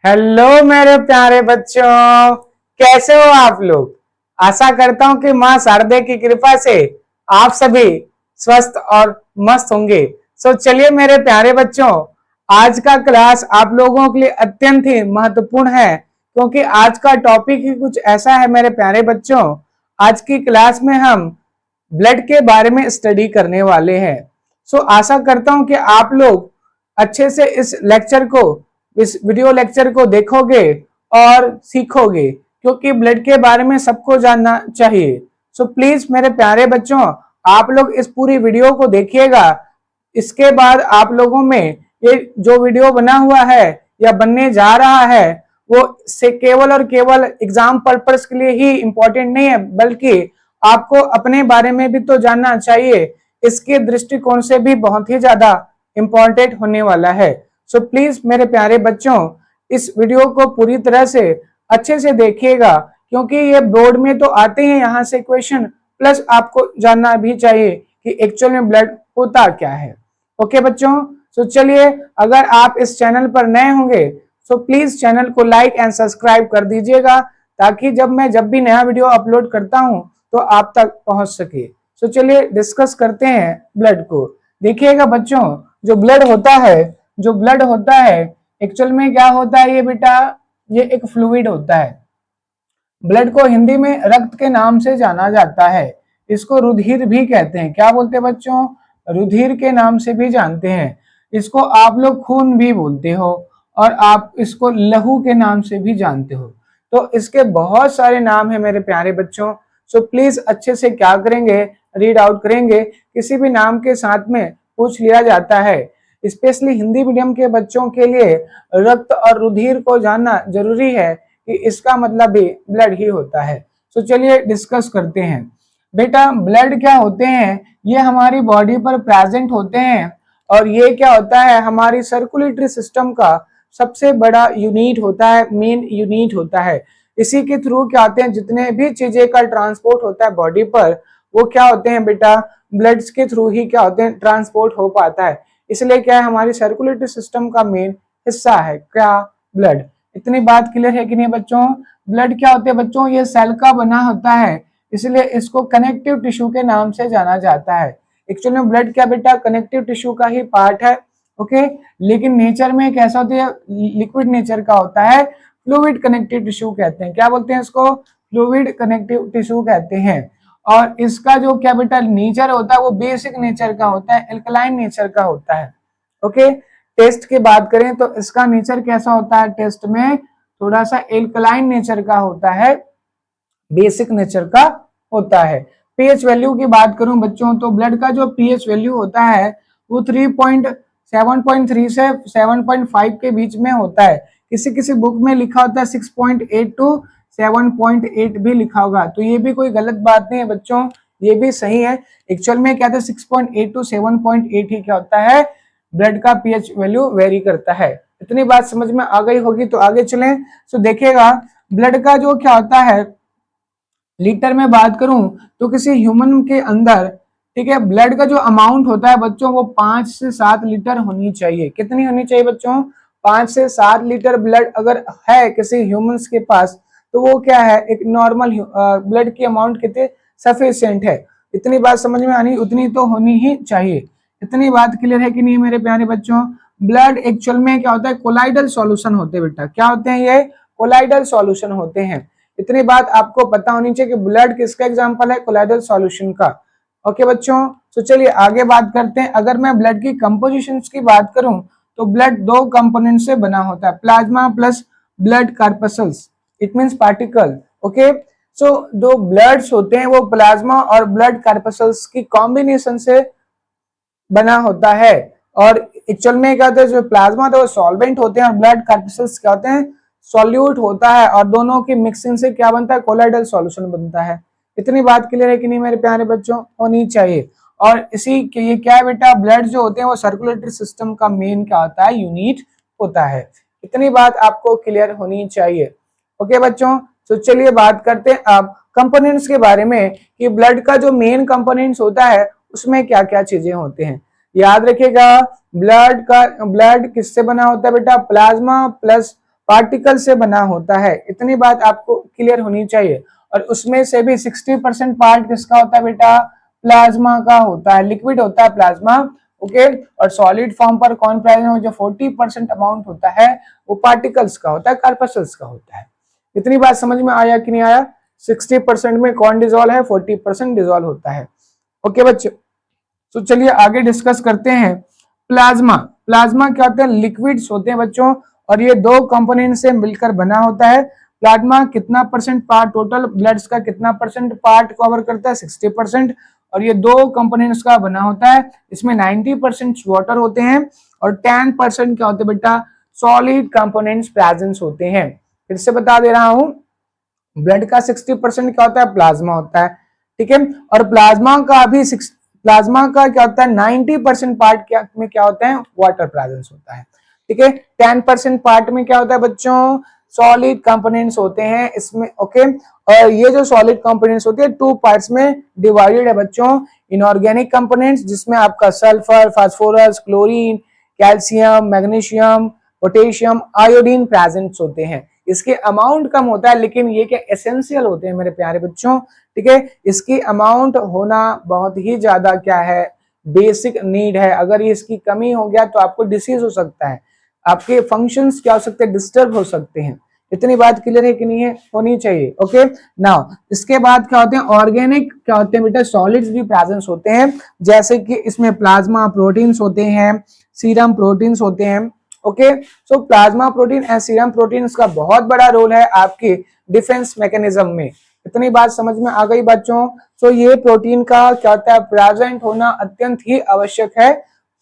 Hello मेरे प्यारे बच्चों, कैसे हो आप लोग। आशा करता हूं कि मां शारदे की कृपा से आप सभी स्वस्थ और मस्त होंगे। चलिए मेरे प्यारे बच्चों, आज का क्लास आप लोगों के लिए अत्यंत ही महत्वपूर्ण है, क्योंकि आज का टॉपिक ही कुछ ऐसा है मेरे प्यारे बच्चों। आज की क्लास में हम ब्लड के बारे में स्टडी करने वाले हैं। आशा करता हूं कि आप लोग अच्छे से इस वीडियो लेक्चर को देखोगे और सीखोगे, क्योंकि ब्लड के बारे में सबको जानना चाहिए। प्लीज मेरे प्यारे बच्चों, आप लोग इस पूरी वीडियो को देखिएगा। इसके बाद आप लोगों में ये जो वीडियो बना हुआ है या बनने जा रहा है, वो से केवल और केवल एग्जाम पर्पस के लिए ही इंपॉर्टेंट नहीं है, बल्कि आपको अपने बारे में भी तो जानना चाहिए। इसके दृष्टिकोण से भी बहुत ही ज्यादा इंपॉर्टेंट होने वाला है। प्लीज मेरे प्यारे बच्चों, इस वीडियो को पूरी तरह से अच्छे से देखिएगा, क्योंकि ये बोर्ड में तो आते हैं यहाँ से क्वेश्चन, प्लस आपको जानना भी चाहिए कि एक्चुअल में ब्लड होता क्या है। ओके बच्चों, चलिए, अगर आप इस चैनल पर नए होंगे तो प्लीज चैनल को लाइक एंड सब्सक्राइब कर दीजिएगा, ताकि जब भी नया वीडियो अपलोड करता हूं तो आप तक पहुंच सके। चलिए डिस्कस करते हैं ब्लड को। देखिएगा बच्चों, जो ब्लड होता है एक्चुअल में क्या होता है ये बेटा, ये एक फ्लूइड होता है। ब्लड को हिंदी में रक्त के नाम से जाना जाता है। इसको रुधिर भी कहते हैं। क्या बोलते हैं बच्चों? रुधिर के नाम से भी जानते हैं। इसको आप लोग खून भी बोलते हो, और आप इसको लहू के नाम से भी जानते हो। तो इसके बहुत सारे नाम हैं मेरे प्यारे बच्चों। प्लीज अच्छे से क्या करेंगे, रीड आउट करेंगे। किसी भी नाम के साथ में पूछ लिया जाता है, स्पेशली हिंदी मीडियम के बच्चों के लिए रक्त और रुधिर को जानना जरूरी है कि इसका मतलब भी ब्लड ही होता है। चलिए डिस्कस करते हैं। बेटा, ब्लड क्या होते हैं? ये हमारी बॉडी पर प्रेजेंट होते हैं, और ये क्या होता है, हमारी सर्कुलेटरी सिस्टम का सबसे बड़ा यूनिट होता है, मेन यूनिट होता है। इसी के थ्रू क्या होते हैं, जितने भी चीजें का ट्रांसपोर्ट होता है बॉडी पर, वो क्या होते हैं बेटा, ब्लड के थ्रू ही क्या होते हैं, ट्रांसपोर्ट हो पाता है। इसलिए क्या है, हमारी सर्कुलेटरी सिस्टम का मेन हिस्सा है क्या, ब्लड। इतनी बात क्लियर है कि नहीं बच्चों? ब्लड क्या होते हैं बच्चों, ये सेल का बना होता है, इसलिए इसको कनेक्टिव टिश्यू के नाम से जाना जाता है। एक्चुअली में ब्लड क्या बेटा, कनेक्टिव टिश्यू का ही पार्ट है। ओके, लेकिन नेचर में कैसा होता है, लिक्विड नेचर का होता है, फ्लूइड कनेक्टिव टिश्यू कहते हैं। क्या बोलते हैं इसको? फ्लूइड कनेक्टिव टिश्यू कहते हैं। और इसका जो क्या बेटा नेचर होता है, वो बेसिक नेचर का होता है, एल्कलाइन नेचर का होता है। ओके, टेस्ट की बात करें तो इसका नेचर कैसा होता है, टेस्ट में थोड़ा सा एल्कलाइन नेचर का होता है, बेसिक नेचर का होता है। पीएच वैल्यू की बात करूं बच्चों, तो ब्लड का जो पीएच वैल्यू होता है वो 7.3 से 7.5 के बीच में होता है। किसी किसी बुक में लिखा होता है 6.8 टू 7.8 भी लिखा होगा, तो ये भी कोई गलत बात नहीं है बच्चों, ये भी सही है। एक्चुअल में क्या था, 6.8 टू 7.8 ही क्या होता है, ब्लड का पीएच वैल्यू वेरी करता है। इतनी बात समझ में आ गई होगी, तो आगे चलें। देखिएगा, ब्लड का जो क्या होता है, लीटर में बात करूं तो किसी ह्यूमन के अंदर, ठीक है, ब्लड का जो अमाउंट होता है बच्चों, वो 5 से 7 लीटर होनी चाहिए। कितनी होनी चाहिए बच्चों? 5 से 7 लीटर ब्लड अगर है किसी ह्यूमंस के पास, तो वो क्या है, एक नॉर्मल ब्लड की अमाउंट कितने सफिशिएंट है। इतनी बात समझ में आनी, उतनी तो होनी ही चाहिए। इतनी बात क्लियर है कि नहीं मेरे प्यारे बच्चों? ब्लड एक्चुअल में क्या होता है, कोलाइडल सॉल्यूशन होते हैं बेटा। क्या होते हैं ये? कोलाइडल सॉल्यूशन होते हैं। इतनी बात आपको पता होनी चाहिए कि ब्लड किसका एग्जांपल है, कोलाइडल सॉल्यूशन का। ओके बच्चों, तो चलिए आगे बात करते हैं। अगर मैं ब्लड की कंपोजिशन की बात करूं तो ब्लड 2 कंपोनेंट से बना होता है, plasma plus blood corpuscles, it means particle. Okay, जो ब्लड्स होते हैं वो प्लाज्मा और ब्लड कार्पसल्स की कॉम्बिनेशन से बना होता है। और एक्चुअल में क्या होता है, जो प्लाज्मा होता है वो सॉल्वेंट होते हैं, और ब्लड कार्पसल्स क्या होते हैं, सॉल्यूट होता है, और दोनों की मिक्सिंग से क्या बनता है, कोलाइडल सॉल्यूशन बनता है। इतनी बात क्लियर है कि नहीं मेरे प्यारे बच्चों? होनी चाहिए। और इसी के ये क्या है बेटा, ब्लड जो होते हैं वो सर्कुलेटरी सिस्टम का मेन क्या होता है, यूनिट होता है। इतनी बात आपको क्लियर होनी चाहिए। ओके बच्चों, तो चलिए बात करते हैं अब कंपोनेंट्स के बारे में, कि ब्लड का जो मेन कंपोनेंट्स होता है उसमें क्या क्या चीजें होते हैं। याद रखिएगा, ब्लड किससे बना होता है बेटा, प्लाज्मा प्लस पार्टिकल से बना होता है। इतनी बात आपको क्लियर होनी चाहिए। और उसमें से भी 60% पार्ट किसका होता है बेटा? प्लाज्मा का होता है, लिक्विड होता है प्लाज्मा। ओके, और सॉलिड फॉर्म पर कौन प्रेजेंट हो? जो 40% अमाउंट होता है वो पार्टिकल्स का होता है, कार्पस्कल्स का होता है। इतनी बात समझ में आया कि नहीं आया? 60% में कौन डिजोल्व है? 40% डिजोल्व होता है। ओके बच्चों, तो चलिए आगे डिस्कस करते हैं। प्लाज्मा, प्लाज्मा क्या होते हैं? लिक्विड्स होते हैं बच्चों, और ये दो कंपोनेंट से मिलकर बना होता है। प्लाज्मा कितना परसेंट पार्ट, टोटल ब्लड्स का कितना परसेंट पार्ट कवर करता है? 60%। और ये दो कंपोनेंट्स का बना होता है। इसमें 90% वाटर होते हैं और 10% क्या होते हैं बेटा? सॉलिड कंपोनेंट्स प्रेजेंस होते हैं। फिर से बता दे रहा हूं, ब्लड का 60% क्या होता है? प्लाज्मा होता है, ठीक है। और प्लाज्मा का क्या होता है? 90% पार्ट में क्या होता है? वाटर प्रेजेंस होता है, ठीक है। 10% पार्ट में क्या होता है बच्चों? सॉलिड कंपोनेंट्स होते हैं इसमें, ओके। और ये जो सॉलिड कंपोनेंट्स होते हैं 2 पार्ट्स में डिवाइडेड है बच्चों। इनऑर्गेनिक कंपोनेंट्स, जिसमें आपका sulphur, phosphorus, chlorine, calcium, magnesium, potassium, iodine presents होते हैं। इसके अमाउंट कम होता है, लेकिन ये क्या एसेंशियल होते हैं मेरे प्यारे बच्चों, ठीक है। इसकी अमाउंट होना बहुत ही ज्यादा क्या है? बेसिक नीड है। अगर इसकी कमी हो गया तो आपको डिसीज हो सकता है, आपके फंक्शंस क्या हो सकते हैं? डिस्टर्ब हो सकते हैं। इतनी बात क्लियर है कि नहीं है? होनी चाहिए, ओके। नाउ इसके बाद क्या होते हैं? ऑर्गेनिक क्या होते हैं बेटा? सॉलिड्स भी प्रेजेंस होते हैं, जैसे कि इसमें प्लाज्मा प्रोटीन्स होते हैं, सीरम प्रोटीन्स होते हैं, okay. So plasma protein and serum proteins का बहुत बड़ा रोल है आपके डिफेंस मैकेनिज्म में। इतनी बात समझ में आ गई बच्चों? सो ये प्रोटीन का क्या होता है? प्रेजेंट होना अत्यंत ही आवश्यक है,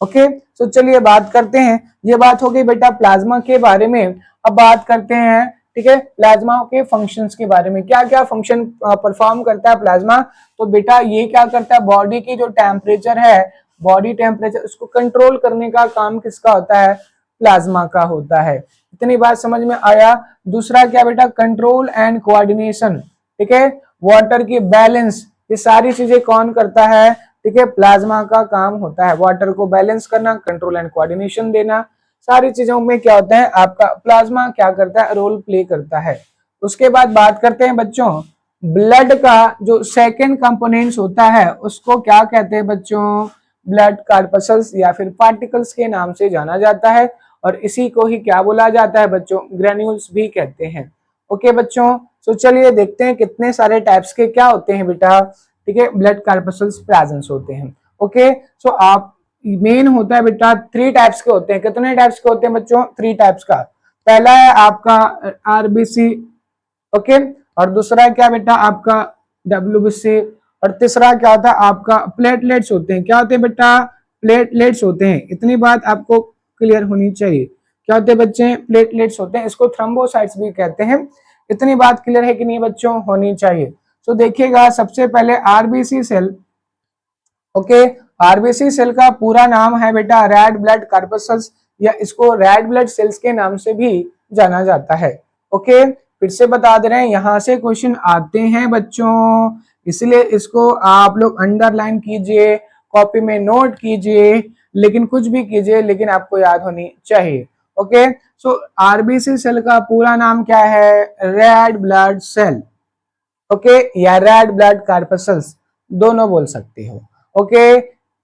ओके। सो चलिए बात करते हैं। ये बात हो गई बेटा प्लाज्मा के बारे में। अब बात करते हैं, ठीक है, प्लाज्मा के फंक्शंस के बारे में। क्या क्या फंक्शन परफॉर्म करता है प्लाज्मा? तो बेटा ये क्या करता है? बॉडी की जो टेम्परेचर है, बॉडी टेम्परेचर, उसको कंट्रोल करने का काम किसका होता है? प्लाज्मा का होता है। इतनी बात समझ में आया? दूसरा क्या बेटा? कंट्रोल एंड कोऑर्डिनेशन, ठीक है। वाटर की बैलेंस, ये सारी चीजें कौन करता है? ठीक है, प्लाज्मा का काम होता है। वाटर को बैलेंस करना, कंट्रोल एंड कोऑर्डिनेशन देना, सारी चीजों में क्या होता है? आपका प्लाज्मा क्या करता है? रोल प्ले करता है। उसके बाद बात करते हैं बच्चों, ब्लड का जो सेकेंड कंपोनेंट्स होता है उसको क्या कहते हैं बच्चों? ब्लड कार्पसल्स या फिर पार्टिकल्स के नाम से जाना जाता है। और इसी को ही क्या बोला जाता है बच्चों? ग्रेन्यूल्स भी कहते हैं। ओके बच्चों, तो चलिए देखते हैं कितने सारे टाइप्स के क्या होते हैं बेटा, ठीक है, ब्लड कार्पसल्स प्रेजेंस होते हैं। ओके, सो आप मेन होता है बेटा 3 टाइप्स के होते हैं। कितने टाइप्स के होते हैं बच्चों? 3 टाइप्स का। पहला है आपका आरबीसी, ओके, और दूसरा क्या बेटा? आपका डब्ल्यूबीसी, और तीसरा क्या होता है? आपका प्लेटलेट्स होते हैं। क्या होते हैं बेटा? प्लेटलेट्स होते हैं। इतनी बात आपको क्लियर होनी चाहिए। क्या होते हैं बच्चे? प्लेटलेट्स होते हैं। इसको थ्रोम्बोसाइट्स भी कहते हैं। इतनी बात क्लियर है कि नहीं बच्चों? होनी चाहिए। तो देखिएगा, सबसे पहले RBC cell, okay. RBC cell का पूरा नाम है बेटा रेड ब्लड कार्पसल्स, या इसको रेड ब्लड सेल्स के नाम से भी जाना जाता है। ओके, फिर से बता दे रहे हैं, यहां से क्वेश्चन आते हैं बच्चों, इसलिए इसको आप लोग अंडरलाइन कीजिए, कॉपी में नोट कीजिए, लेकिन कुछ भी कीजिए, लेकिन आपको याद होनी चाहिए। ओके, सो आरबीसी सेल का पूरा नाम क्या है? रेड ब्लड सेल, ओके, या रेड ब्लड कार्पसल्स, दोनों बोल सकते हो। ओके,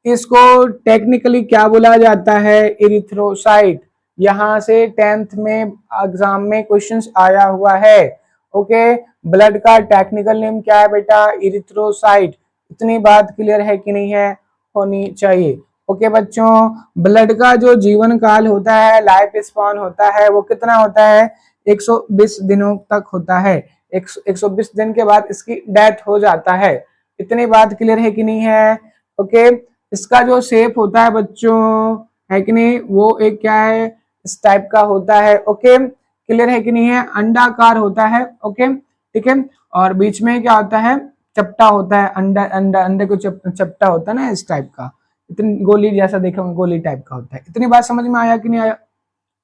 इसको टेक्निकली क्या बोला जाता है? इरिथ्रोसाइट। यहां से 10th में एग्जाम में क्वेश्चंस आया हुआ है। ओके, ब्लड का टेक्निकल नेम क्या है बेटा? इरिथ्रोसाइट। इतनी बात क्लियर है कि नहीं है? होनी चाहिए। ओके बच्चों, ब्लड का जो जीवन काल होता है, लाइफ स्पैन होता है, वो कितना होता है? 120 दिनों तक होता है। 120 दिन के बाद इसकी डेथ हो जाता है। इतनी बात क्लियर है कि नहीं है? ओके, इसका जो शेप होता है बच्चों, है कि नहीं, वो एक क्या है? इस टाइप का होता है। ओके, क्लियर है कि नहीं है? अंडाकार होता है। ओके, ठीक है, और बीच में क्या होता है? चपटा होता है। अंडा अंडा अंडे को चपटा होता है ना, इस टाइप का, इतनी गोली जैसा देखेंगे, गोली टाइप का होता है। इतनी बात समझ में आया कि नहीं आया?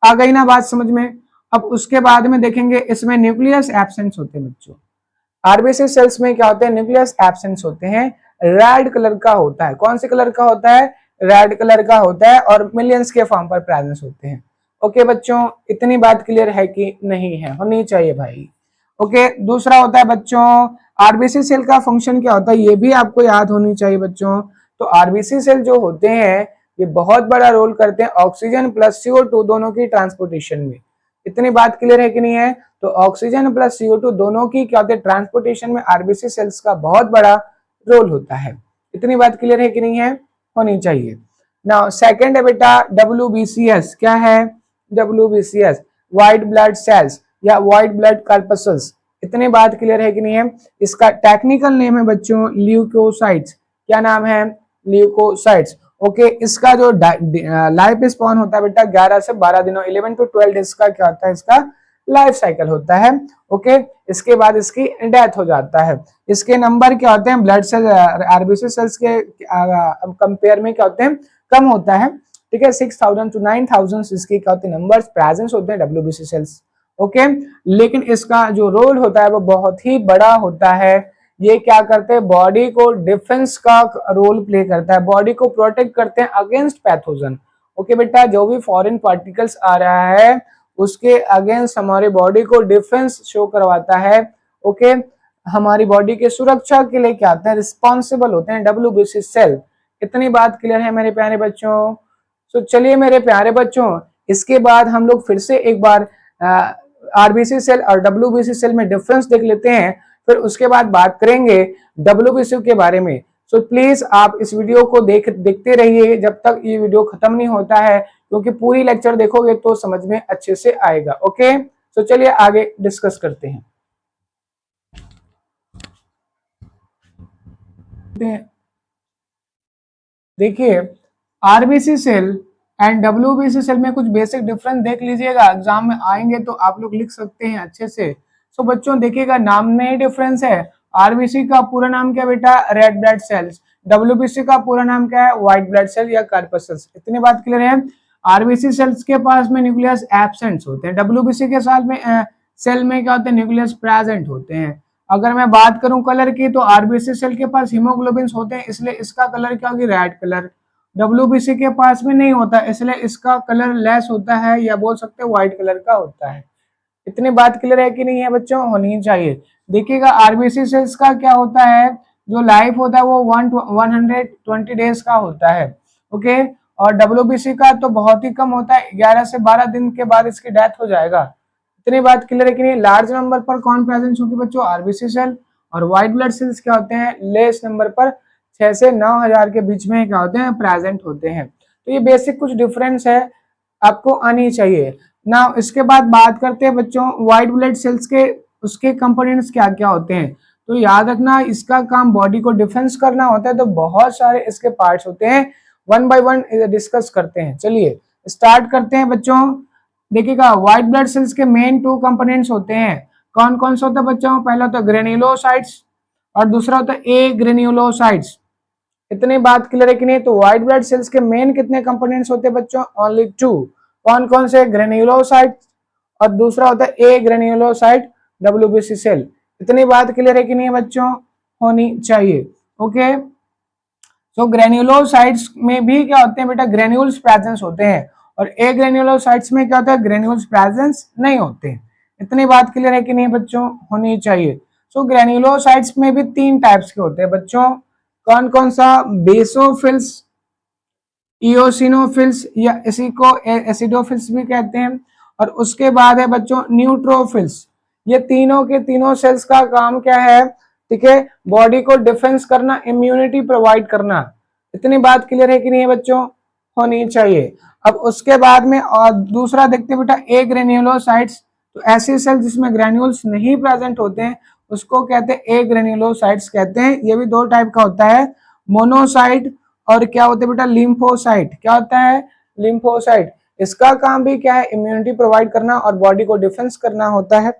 आ गई ना बात समझ में? अब उसके बाद में देखेंगे, इसमें न्यूक्लियस एब्सेंस होते हैं बच्चों। आरबीसी सेल्स में क्या होते हैं? न्यूक्लियस एब्सेंस होते हैं। रेड कलर का होता है। कौन से कलर का होता है? रेड कलर का होता है, और मिलियंस के फॉर्म पर प्रेजेंस होते हैं। ओके बच्चों, इतनी बात क्लियर है कि नहीं है? होनी चाहिए भाई। ओके, दूसरा होता है बच्चों आरबीसी सेल का फंक्शन क्या होता है, ये भी आपको याद होनी चाहिए बच्चों। तो आरबीसी सेल जो होते हैं ये बहुत बड़ा रोल करते हैं ऑक्सीजन प्लस CO2 दोनों की ट्रांसपोर्टेशन में। इतनी बात क्लियर है कि नहीं है? तो ऑक्सीजन प्लस CO2 दोनों की क्या होते हैं ट्रांसपोर्टेशन में आरबीसी सेल्स का बहुत बड़ा रोल होता है। इतनी बात क्लियर है कि नहीं है? होनी चाहिए। नाउ सेकंड है बेटा WBCS। क्या है WBCS? व्हाइट ब्लड सेल्स या व्हाइट ब्लड कॉर्पस्कल्स। इतनी बात क्लियर है कि नहीं है? इसका टेक्निकल नेम है बच्चों ल्यूकोसाइट्स। क्या नाम है? ल्यूकोसाइट्स। ओके, इसका जो लाइफ स्पॉन होता है बेटा 11 से 12 दिनों 11 to 12 डेज का क्या होता है इसका लाइफ साइकिल होता है। ओके, इसके बाद इसकी डेथ हो जाता है। इसके नंबर क्या होते हैं ब्लड सेल आरबीसी सेल्स के कंपेयर में क्या होते हैं कम होता है। ठीक है, 6000 to 9000 इसके क्या होते हैं नंबर्स प्रेजेंस होते हैं डब्ल्यूबीसी सेल्स। ओके, लेकिन इसका जो रोल होता है वो बहुत ही बड़ा होता है। ये क्या करते हैं बॉडी को डिफेंस का रोल प्ले करता है, बॉडी को प्रोटेक्ट करते हैं अगेंस्ट पैथोजन। ओके बेटा, जो भी फॉरेन पार्टिकल्स आ रहा है उसके अगेंस्ट हमारी बॉडी को डिफेंस शो करवाता है। ओके, हमारी बॉडी के सुरक्षा के लिए क्या आते हैं रिस्पॉन्सिबल होते हैं डब्ल्यूबीसी सेल। इतनी बात क्लियर है मेरे प्यारे बच्चों? तो चलिए मेरे प्यारे बच्चों, इसके बाद हम लोग फिर से एक बार आरबीसी सेल और डब्ल्यूबीसी सेल में डिफरेंस देख लेते हैं, फिर उसके बाद बात करेंगे डब्ल्यूबीसी के बारे में। सो प्लीज आप इस वीडियो को देखते रहिए जब तक ये वीडियो खत्म नहीं होता है, क्योंकि पूरी लेक्चर देखोगे तो समझ में अच्छे से आएगा। ओके, तो चलिए आगे डिस्कस करते हैं। देखिए, RBC cell and WBC cell में कुछ बेसिक डिफरेंस देख लीजिएगा, एग्जाम में आएंगे तो आप लोग लिख सकते हैं अच्छे से। सो बच्चों देखिएगा, नाम में ही डिफरेंस है। आरबीसी का पूरा नाम क्या बेटा? Red blood cells. डब्ल्यूबीसी का पूरा नाम क्या है? व्हाइट ब्लड सेल या कॉर्पस्कल्स। इतनी बात क्लियर है? आरबीसी सेल्स के पास में न्यूक्लियस एब्सेंट होते हैं, डब्ल्यूबीसी के साथ में सेल में क्या होते हैं न्यूक्लियस प्रेजेंट होते हैं। अगर मैं बात करूं कलर की तो आरबीसी सेल के पास हीमोग्लोबिन होते हैं, इसलिए इसका कलर क्या होगी? Red colour. डब्ल्यूबीसी के पास में नहीं होता, इसलिए इसका कलर लेस होता है या बोल सकते हैं व्हाइट कलर का होता है। इतनी बात क्लियर है कि नहीं है बच्चों? होनी चाहिए। देखिएगा, आरबीसी सेल्स का क्या होता है जो लाइफ होता है वो 120 डेज का होता है। ओके, और डब्ल्यूबीसी का तो बहुत ही कम होता है, 11 से 12 दिन के बाद इसकी डेथ हो जाएगा। इतनी बात क्लियर है कि नहीं? लार्ज नंबर पर कौन प्रेजेंट होगी बच्चों? RBC cell. और व्हाइट ब्लड सेल्स क्या होते हैं? लेस नंबर पर 6 से 9,000 के बीच में क्या होते हैं? प्रेजेंट होते हैं। तो ये बेसिक कुछ डिफरेंस है, आपको आनी चाहिए ना। इसके बाद बात करते हैं बच्चों व्हाइट ब्लड सेल्स के, उसके कंपोनेंट्स क्या क्या होते हैं। तो याद रखना, इसका काम बॉडी को डिफेंस करना होता है, तो बहुत सारे इसके पार्ट्स होते हैं, वन बाय वन डिस्कस करते हैं। चलिए स्टार्ट करते हैं बच्चों। देखिएगा, व्हाइट ब्लड सेल्स के मेन 2 कंपोनेंट्स होते हैं। कौन कौन से होते हैं बच्चों? पहला होता है ग्रेन्युलोसाइट्स और दूसरा होता है ए ग्रेन्युलोसाइट्स। इतनी बात क्लियर है कि नहीं? तो व्हाइट ब्लड सेल्स के मेन कितने कंपोनेंट्स होते हैं बच्चों? ओनली 2। कौन कौन से? ग्रेन्युलोसाइट और दूसरा होता है ए ग्रेन्युलोसाइट डब्ल्यूबीसी सेल। इतनी बात क्लियर है कि नहीं बच्चों? होनी चाहिए। ओके, सो ग्रेन्युलोसाइट्स में भी क्या होते हैं बेटा? ग्रेन्यूल्स प्रेजेंस होते हैं, और ए ग्रेन्युलोसाइट्स में क्या होता है? ग्रेन्यूल्स प्रेजेंस नहीं होते। इतनी बात क्लियर है कि नहीं बच्चों? होनी चाहिए। सो ग्रेन्युलोसाइट्स में भी 3 टाइप्स के होते हैं बच्चों। कौन कौन सा? बेसोफिल्स, इओसिनोफिल्स या इसी को एसिडोफिल्स भी कहते हैं, और उसके बाद है बच्चों न्यूट्रोफिल्स। ये तीनों के तीनों सेल्स का काम क्या है? ठीक है, बॉडी को डिफेंस करना, इम्यूनिटी प्रोवाइड करना। इतनी बात क्लियर है कि नहीं है बच्चों? होनी चाहिए। अब उसके बाद में और दूसरा देखते हैं बेटा ए ग्रेन्युलोसाइट्स। तो ऐसे सेल जिसमें ग्रेन्यूल्स नहीं प्रेजेंट होते हैं उसको कहते हैं ए ग्रेन्युलोसाइट्स कहते हैं। ये भी 2 टाइप का होता है, मोनोसाइट और क्या होता है बेटा? लिम्फोसाइट। क्या होता है? लिम्फोसाइट। इसका काम भी क्या है? इम्यूनिटी प्रोवाइड करना और बॉडी को डिफेंस करना होता है।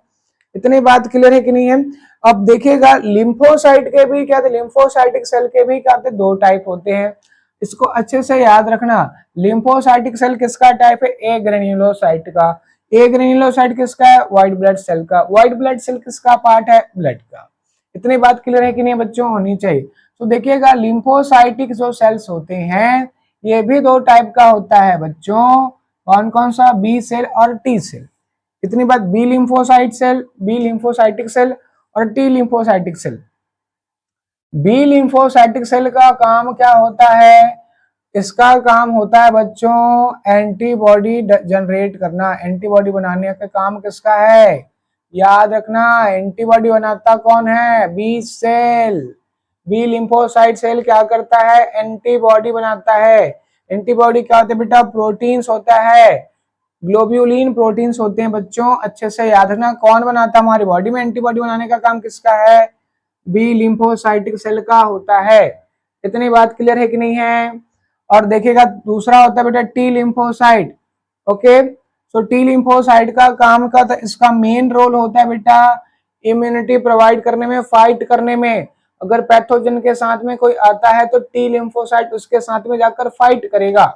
इतनी बात क्लियर है कि नहीं है? अब देखिएगा, लिम्फोसाइट के भी क्या थे? लिम्फोसाइटिक सेल के भी क्या थे? 2 टाइप होते हैं, इसको अच्छे से याद रखना। लिम्फोसाइटिक सेल किसका टाइप है? ए ग्रेन्युलोसाइट का। ए ग्रेन्युलोसाइट किसका है? व्हाइट ब्लड सेल का। व्हाइट ब्लड सेल किसका पार्ट है? ब्लड का। इतनी बात क्लियर है कि नहीं बच्चों? होनी चाहिए। तो देखिएगा, लिम्फोसाइटिक जो सेल्स होते हैं ये भी 2 टाइप का होता है बच्चों। कौन कौन सा, बी सेल और टी सेल। इतनी बात, B lymphocyte cell, B lymphocytic cell और T lymphocytic cell. B lymphocytic cell का काम क्या होता है, इसका काम होता है बच्चों एंटीबॉडी जनरेट करना। एंटीबॉडी बनाने का काम किसका है, याद रखना, एंटीबॉडी बनाता कौन है, B cell. B lymphocyte cell क्या करता है, एंटीबॉडी बनाता है। एंटीबॉडी क्या होता है बेटा, प्रोटीन्स होता है, ग्लोब्यूलिन प्रोटीन्स होते हैं बच्चों, अच्छे से याद रखना। कौन बनाता है हमारी बॉडी में, एंटीबॉडी बनाने का काम किसका है, बी लिम्फोसाइटिक सेल का होता है। इतनी बात क्लियर है कि नहीं है। और देखिएगा दूसरा होता है बेटा T lymphocyte. Okay, so T lymphocyte का काम का तो इसका मेन रोल होता है बेटा इम्यूनिटी प्रोवाइड करने में, फाइट करने में। अगर पैथोजन के साथ में कोई आता है तो टी लिम्फोसाइट उसके साथ में जाकर फाइट करेगा।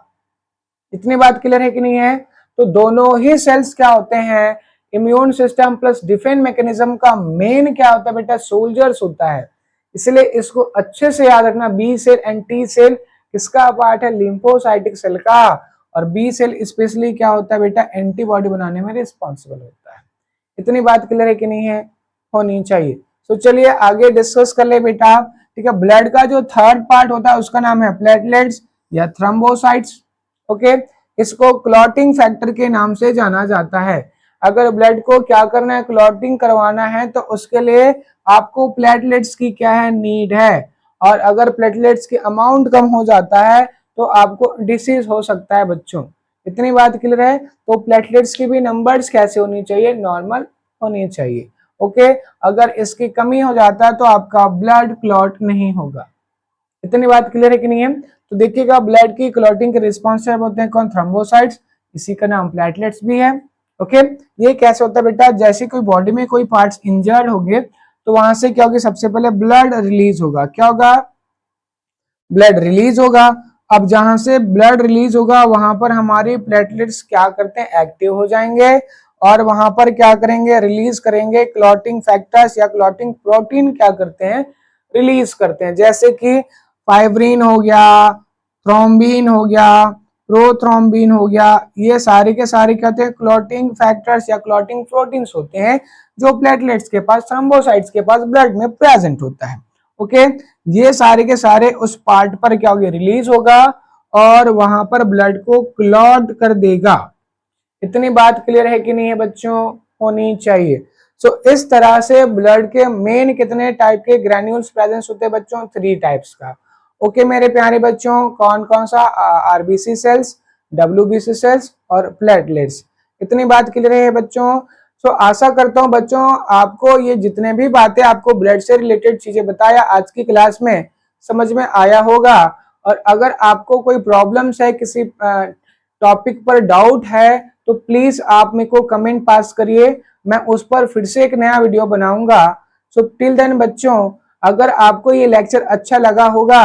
इतनी बात क्लियर है कि नहीं है। तो दोनों ही सेल्स क्या होते हैं, immune system plus defence mechanism का मेन क्या होता है बेटा, सोल्जर्स होता है। इसलिए इसको अच्छे से याद रखना, B cell and T cell किसका पार्ट है, लिम्फोसाइटिक सेल का। और बी सेल स्पेशली क्या होता है बेटा, एंटीबॉडी बनाने में रिस्पॉन्सिबल होता है। इतनी बात क्लियर है कि नहीं है, होनी चाहिए। तो चलिए आगे डिस्कस कर ले बेटा। ठीक है, ब्लड का जो थर्ड पार्ट होता है उसका नाम है प्लेटलेट्स या थ्रोम्बोसाइट्स। ओके, इसको क्लॉटिंग फैक्टर के नाम से जाना जाता है। अगर ब्लड को क्या करना है, क्लॉटिंग करवाना है, तो उसके लिए आपको प्लेटलेट्स की क्या है, नीड है। और अगर प्लेटलेट्स की अमाउंट कम हो जाता है तो आपको डिसीज हो सकता है बच्चों। इतनी बात क्लियर है। तो प्लेटलेट्स की भी नंबर्स कैसे होनी चाहिए, नॉर्मल होनी चाहिए। ओके, अगर इसकी कमी हो जाता है तो आपका ब्लड क्लॉट नहीं होगा। इतनी बात क्लियर है कि नहीं है। तो देखिएगा ब्लड की क्लॉटिंग के रिस्पॉन्सिबल होते हैं कौन, थ्रोम्बोसाइट्स, इसी का नाम प्लेटलेट्स भी है। ओके, ये कैसे होता है बेटा, जैसे कोई बॉडी में कोई पार्ट्स इंजर्ड हो गए तो वहां से क्या होगी, सबसे पहले ब्लड रिलीज होगा। क्या होगा, ब्लड रिलीज होगा। अब जहां से ब्लड रिलीज होगा वहां पर हमारी प्लेटलेट्स क्या करते हैं, एक्टिव हो जाएंगे और वहां पर क्या करेंगे, रिलीज करेंगे क्लॉटिंग फैक्टर्स या क्लॉटिंग प्रोटीन क्या करते हैं, रिलीज करते हैं। जैसे कि फाइब्रिन हो गया, थ्रोम्बिन हो गया, प्रोथ्रोम्बिन हो गया, ये सारे के सारे कहते हैं क्लॉटिंग फैक्टर्स या क्लॉटिंग प्रोटीन्स होते हैं जो प्लेटलेट्स के पास, थ्रोम्बोसाइट्स के पास ब्लड में प्रेजेंट होता है। ओके, ये सारे के सारे उस पार्ट पर क्या होगा, रिलीज होगा और वहां पर ब्लड को क्लॉट कर देगा। इतनी बात क्लियर है कि नहीं है बच्चों, होनी चाहिए। सो इस तरह से ब्लड के मेन कितने टाइप के ग्रैन्यूल्स प्रेजेंस होते हैं बच्चों, 3 टाइप्स का। ओके मेरे प्यारे बच्चों, कौन कौन सा, आरबीसी सेल्स, डब्ल्यूबीसी सेल्स और प्लेटलेट्स। इतनी बात क्लियर है बच्चों। सो आशा करता हूं बच्चों आपको ये जितने भी बातें आपको ब्लड से रिलेटेड चीजें बताया आज की क्लास में समझ में आया होगा। और अगर आपको कोई प्रॉब्लम्स है, किसी टॉपिक पर डाउट है, तो प्लीज आप मेरे को कमेंट पास करिए, मैं उस पर फिर से एक नया वीडियो बनाऊंगा। सो टिल देन बच्चों, अगर आपको ये लेक्चर अच्छा लगा होगा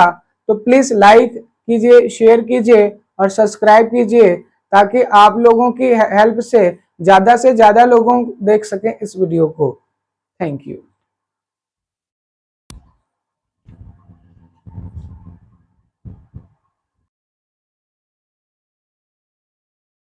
तो प्लीज लाइक कीजिए, शेयर कीजिए और सब्सक्राइब कीजिए, ताकि आप लोगों की हेल्प से ज्यादा लोगों देख सकें इस वीडियो को। Thank you.